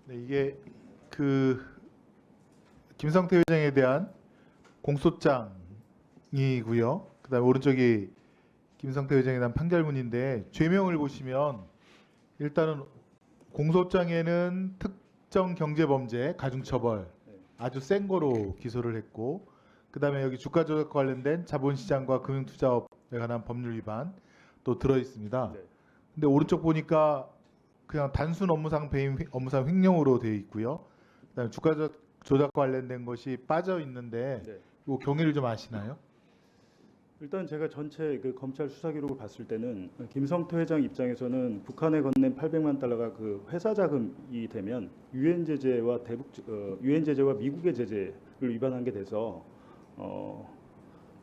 네, 이게 그 김성태 회장에 대한 공소장이고요. 그다음에 오른쪽이 김성태 회장에 대한 판결문인데 죄명을 보시면 일단은 공소장에는 특정 경제범죄 가중처벌 아주 센 거로 기소를 했고, 그다음에 여기 주가 조작 관련된 자본시장과 금융투자업에 관한 법률 위반 또 들어 있습니다. 네. 근데 오른쪽 보니까 그냥 단순 업무상 배임 업무상 횡령으로 되어 있고요. 그다음에 주가 조작 관련된 것이 빠져 있는데 네. 이 경위를 좀 아시나요? 일단 제가 전체 그 검찰 수사 기록을 봤을 때는 김성태 회장 입장에서는 북한에 건넨 800만 달러가 그 회사 자금이 되면 유엔 제재와 유엔 제재와 미국의 제재를 위반한 게 돼서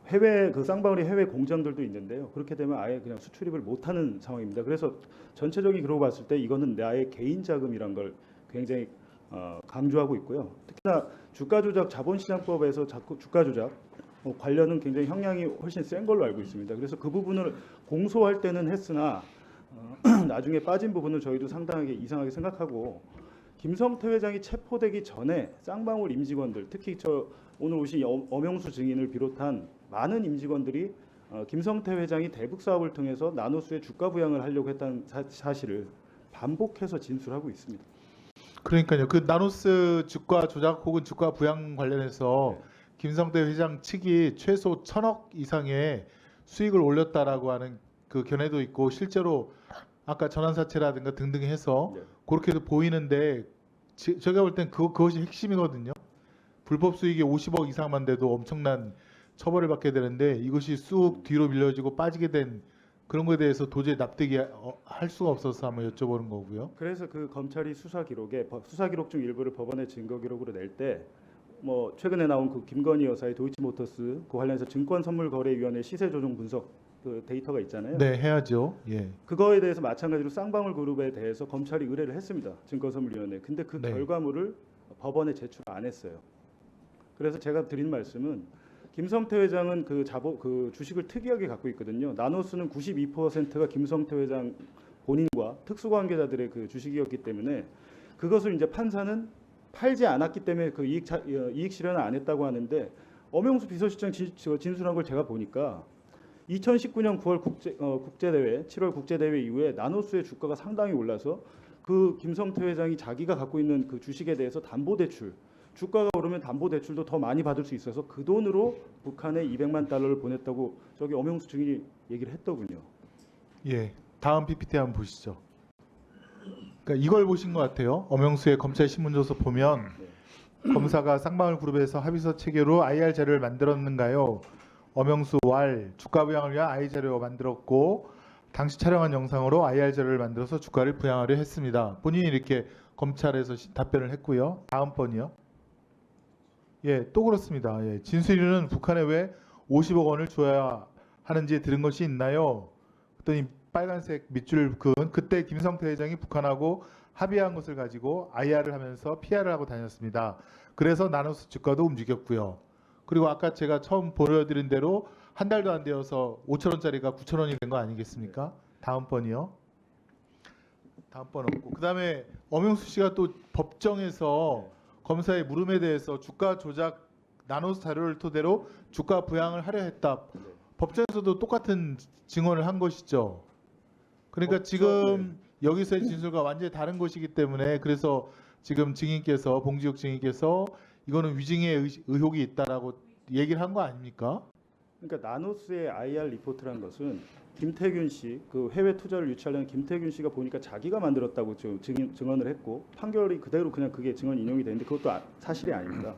해외 그 쌍방울이 해외 공장들도 있는데요. 그렇게 되면 아예 그냥 수출입을 못하는 상황입니다. 그래서 전체적인 기록을 봤을 때 이거는 나의 개인 자금이란 걸 굉장히 강조하고 있고요. 특히나 주가 조작 자본시장법에서 자꾸 주가 조작 관련은 굉장히 형량이 훨씬 센 걸로 알고 있습니다. 그래서 그 부분을 공소할 때는 했으나 나중에 빠진 부분을 저희도 상당하게 이상하게 생각하고, 김성태 회장이 체포되기 전에 쌍방울 임직원들, 특히 저 오늘 오신 엄영수 증인을 비롯한 많은 임직원들이 김성태 회장이 대북 사업을 통해서 나노수의 주가 부양을 하려고 했다는 사실을 반복해서 진술하고 있습니다. 그러니까요. 그 나노스 주가 조작 혹은 주가 부양 관련해서 김성태 회장 측이 최소 1,000억 이상의 수익을 올렸다라고 하는 그 견해도 있고, 실제로 아까 전환사채라든가 등등 해서 네. 그렇게도 보이는데 제가 볼 땐 그것이 핵심이거든요. 불법 수익이 50억 이상만 돼도 엄청난 처벌을 받게 되는데 이것이 쑥 뒤로 밀려지고 빠지게 된 그런 거에 대해서 도저히 납득이 할 수가 없어서 한번 여쭤보는 거고요. 그래서 그 검찰이 수사 기록에 수사 기록 중 일부를 법원에 증거 기록으로 낼 때 뭐 최근에 나온 그 김건희 여사의 도이치모터스 그 관련해서 증권선물거래위원회 시세 조정 분석 그 데이터가 있잖아요. 네, 해야죠. 예. 그거에 대해서 마찬가지로 쌍방울 그룹에 대해서 검찰이 의뢰를 했습니다. 증권선물위원회. 근데 그 네. 결과물을 법원에 제출 안 했어요. 그래서 제가 드린 말씀은 김성태 회장은 그 주식을 특이하게 갖고 있거든요. 나노스는 92%가 김성태 회장 본인과 특수관계자들의 그 주식이었기 때문에 그것을 이제 판사는 팔지 않았기 때문에 그 이익 실현을 안 했다고 하는데, 엄영수 비서실장 진술한 걸 제가 보니까 2019년 9월 국제대회, 7월 국제대회 이후에 나노스의 주가가 상당히 올라서 그 김성태 회장이 자기가 갖고 있는 그 주식에 대해서 담보대출, 주가가 오르면 담보대출도 더 많이 받을 수 있어서 그 돈으로 북한에 200만 달러를 보냈다고 저기 엄영수 증인이 얘기를 했더군요. 예. 다음 PPT 한번 보시죠. 그러니까 이걸 보신 것 같아요. 엄영수의 검찰 신문조서 보면 검사가 쌍방울 그룹에서 합의서 체계로 IR 자료를 만들었는가요? 엄영수 왈 주가 부양을 위한 IR 자료가 만들었고 당시 촬영한 영상으로 IR 자료를 만들어서 주가를 부양하려 했습니다. 본인이 이렇게 검찰에서 답변을 했고요. 다음 번이요. 예, 또 그렇습니다. 예, 진술인은 북한에 왜 50억 원을 줘야 하는지 들은 것이 있나요? 그랬더니 빨간색 밑줄 그은 그때 김성태 회장이 북한하고 합의한 것을 가지고 IR을 하면서 PR을 하고 다녔습니다. 그래서 나노스 주가도 움직였고요. 그리고 아까 제가 처음 보여드린 대로 한 달도 안 되어서 5,000원짜리가 9,000원이 된 거 아니겠습니까? 다음 번이요. 다음 번 없고, 그 다음에 엄영수 씨가 또 법정에서 검사의 물음에 대해서 주가 조작 나노스 자료를 토대로 주가 부양을 하려 했다. 법정에서도 똑같은 증언을 한 것이죠. 그러니까 지금 여기서의 진술과 완전히 다른 것이기 때문에 그래서 지금 증인께서 봉지욱 증인께서 이거는 위증의 의혹이 있다라고 얘기를 한 거 아닙니까? 그러니까 나노스의 IR 리포트라는 것은 김태균 씨, 그 해외 투자를 유치하려는 김태균 씨가 보니까 자기가 만들었다고 증언을 했고 판결이 그대로 그냥 그게 증언 인용이 되는데 그것도 사실이 아닙니다.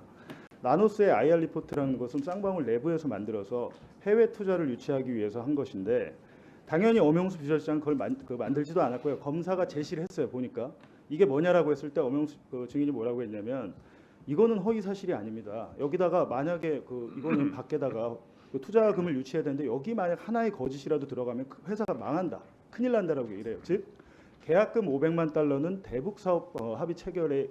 나노스의 IR 리포트라는 것은 쌍방울 내부에서 만들어서 해외 투자를 유치하기 위해서 한 것인데, 당연히 엄영수 비서실장 그걸 만들지도 않았고요. 검사가 제시를 했어요. 보니까 이게 뭐냐라고 했을 때 엄영수 증인이 뭐라고 했냐면 이거는 허위 사실이 아닙니다. 여기다가 만약에 이거는 밖에다가 투자금을 유치해야 되는데 여기 만약 하나의 거짓이라도 들어가면 그 회사가 망한다, 큰일 난다라고 얘기를 해요. 즉 계약금 500만 달러는 대북 사업 합의 체결의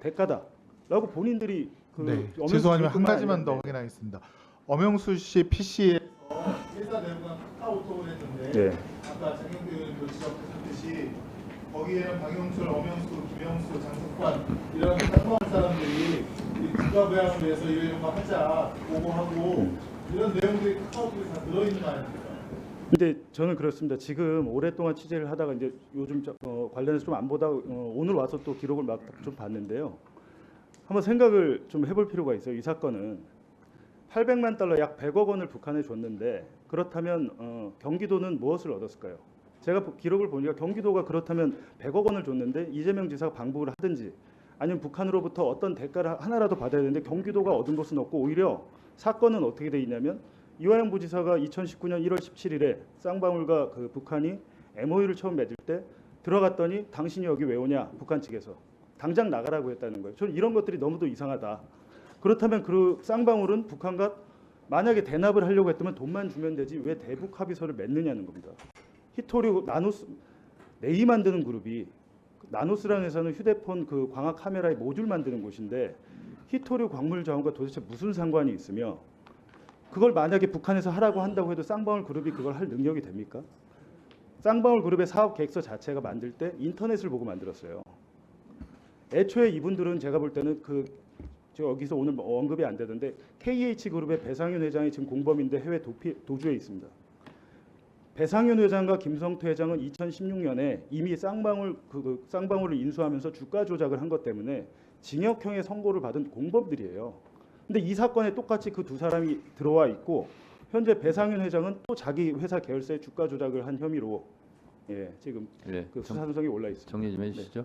대가다라고 본인들이 네, 죄송하지만 한 가지만 더 확인하겠습니다. 엄영수 씨 PC에 회사 내부가 카카오톡을 했는데 아까 장영대 의원님도 지적하셨듯이 거기에는 박영철, 엄영수, 김영수, 장석환 이런 쌍방울 사람들이 이 국가 배양을 위해서 이런 거 하자 보고하고 이런 내용들이 카카오톡에 다 들어있는 거 아닙니까? 근데 저는 그렇습니다. 지금 오랫동안 취재를 하다가 이제 요즘 관련해서 좀 안 보다 오늘 와서 또 기록을 막 좀 봤는데요. 한번 생각을 좀 해볼 필요가 있어요. 이 사건은 800만 달러 약 100억 원을 북한에 줬는데 그렇다면 경기도는 무엇을 얻었을까요? 제가 기록을 보니까 경기도가 그렇다면 100억 원을 줬는데 이재명 지사가 방북을 하든지 아니면 북한으로부터 어떤 대가를 하나라도 받아야 되는데 경기도가 얻은 것은 없고 오히려 사건은 어떻게 돼 있냐면 이화영 부지사가 2019년 1월 17일에 쌍방울과 그 북한이 MOU를 처음 맺을 때 들어갔더니 당신이 여기 왜 오냐 북한 측에서 당장 나가라고 했다는 거예요. 저는 이런 것들이 너무도 이상하다. 그렇다면 그 쌍방울은 북한과 만약에 대납을 하려고 했다면 돈만 주면 되지 왜 대북 합의서를 맺느냐는 겁니다. 히토리 나노스 네이 만드는 그룹이 나노스라는 회사는 휴대폰 그 광학 카메라의 모듈 만드는 곳인데 히토류 광물 자원과 도대체 무슨 상관이 있으며 그걸 만약에 북한에서 하라고 한다고 해도 쌍방울 그룹이 그걸 할 능력이 됩니까? 쌍방울 그룹의 사업 계획서 자체가 만들 때 인터넷을 보고 만들었어요. 애초에 이분들은 제가 볼 때는 제가 여기서 오늘 언급이 안 되던데 KH 그룹의 배상윤 회장이 지금 공범인데 해외 도주에 있습니다. 배상윤 회장과 김성태 회장은 2016년에 이미 쌍방울을 인수하면서 주가 조작을 한 것 때문에 징역형의 선고를 받은 공범들이에요. 근데 이 사건에 똑같이 그 두 사람이 들어와 있고 현재 배상윤 회장은 또 자기 회사 계열사의 주가 조작을 한 혐의로 지금 그 수사 선성이 올라 있습니다. 정리 좀 해주시죠.